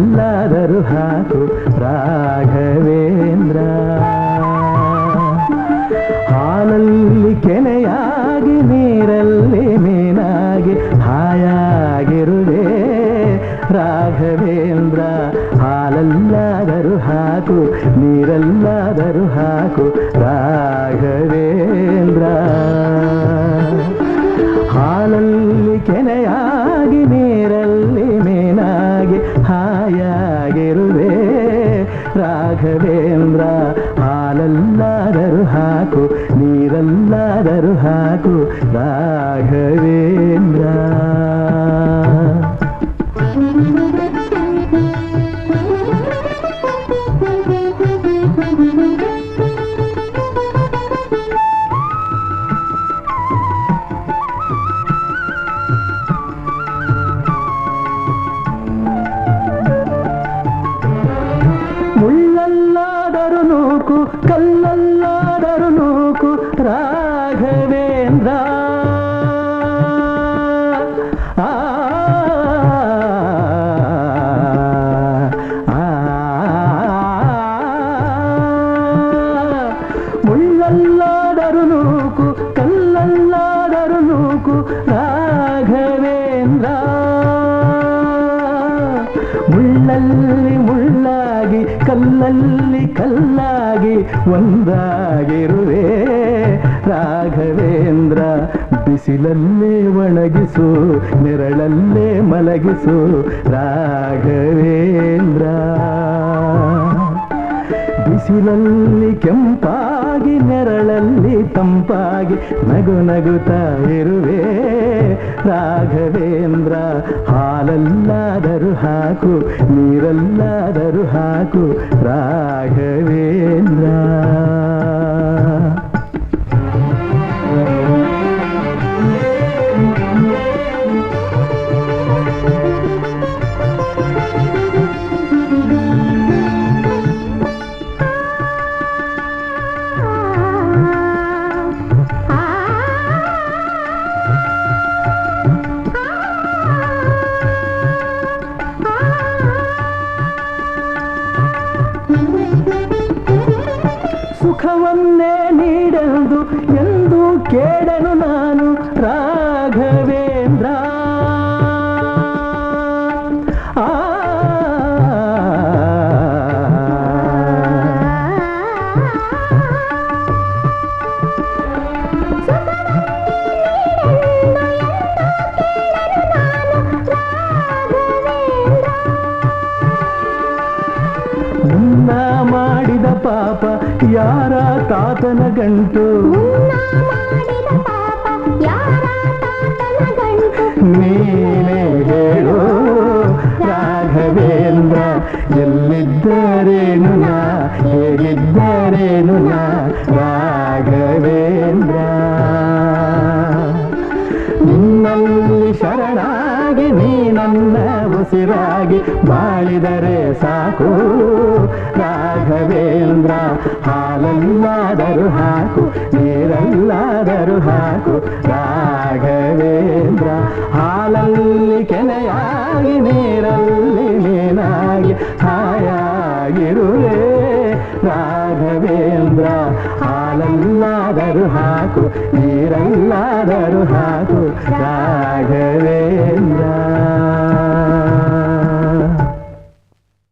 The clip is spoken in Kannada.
ನೀರಲ್ಲಾದರೂ ಹಾಕು ರಾಘವೇಂದ್ರ. ಹಾಲಲ್ಲಿ ಕೆನೆಯಾಗಿ ನೀರಲ್ಲಿ ಮೀನಾಗಿ ಹಾಯಾಗಿರುವೆ ರಾಘವೇಂದ್ರ. ಹಾಲಲ್ಲಾದರೂ ಹಾಕು ನೀರಲ್ಲಾದರೂ ಹಾಕು ರಾಘವೇಂದ್ರ. ಹಾಲಲ್ಲಿ ಕೆನೆಯಾಗಿ ನೀರಲ್ಲಿ ಮೀನಾಗಿ ಹಾಯಾಗಿರುವೆ ರಾಘವೇಂದ್ರ. ಹಾಲಲ್ಲಾದರೂ ಹಾಕು ನೀರಲ್ಲಾದರೂ ಹಾಕು ರಾಘವೇಂದ್ರ. ಮುಳ್ಳಲ್ಲಾದರೂ ನೂಕು ಕಲ್ಲಲ್ಲಾದರೂ ನೂಕು ರಾಘವೇಂದ್ರ. ಮುಳ್ಳಲ್ಲಾದರೂ ನೂಕು ಕಲ್ಲಲ್ಲಾದರೂ ನೂಕು ರಾಘವೇಂದ್ರ. ಮುಳ್ಳಲ್ಲಿ ಮುಳ್ಳಾಗಿ ಕಲ್ಲಲ್ಲಿ ಕಲ್ಲಾಗಿ ಒಂದಾಗಿರುವೆ ರಾಘವೇಂದ್ರ. ಬಿಸಿಲಲ್ಲೇ ಒಣಗಿಸು ನೆರಳಲ್ಲೇ ಮಲಗಿಸು ರಾಘವೇಂದ್ರ. ಬಿಸಿಲಲ್ಲಿ ಕೆಂಪಾಗಿ ನೆರಳಲ್ಲಿ ತಂಪಾಗಿ ನಗು ನಗುತ್ತಾ ಇರುವೆ ರಾಘವೇಂದ್ರ. ಹಾಲಲ್ಲಾದರೂ ಹಾಕು ನೀರಲ್ಲಾದರೂ ಹಾಕು ರಾಘವೇಂದ್ರ. ಸುಖವನ್ನೇ ನೀಡೆಂದು ಎಂದು ಕೇಳನು ನಾನು ರಾಘವೇಂದ್ರ. ಮುನ್ನ ಮಾಡಿದ ಪಾಪ ಯಾರ ತಾತನ ಗಂಟು. ನೀನೇ ಹೇಳು ರಾಘವೇಂದ್ರ. ಎಲ್ಲಿದ್ದರೇನು ನಾ ಹೇಗಿದ್ದರೇನು ನಾ ರಾಘವೇಂದ್ರ. ನಿನ್ನಲ್ಲಿ ಶರಣಾಗಿ ನೀ ನನ್ನ ಉಸಿರಾಗಿ ಬಾಳಿದರೆ ಸಾಕು ರಾಘವೇಂದ್ರ. ಹಾಲಲ್ಲಾದರೂ ಹಾಕು ನೀರಲ್ಲಾದರೂ ಹಾಕು ರಾಘವೇಂದ್ರ. ಹಾಲಲ್ಲಿ ಕೆನೆಯಾಗಿ ನೀರಲ್ಲಿ ಮೀನಾಗಿ ಹಾಯಾಗಿರುವೆ ರಾಘವೇಂದ್ರ. ಹಾಲಲ್ಲಾದರೂ ಹಾಕು ನೀರಲ್ಲಾದರೂ ಹಾಕು ರಾಘವೇಂದ್ರ.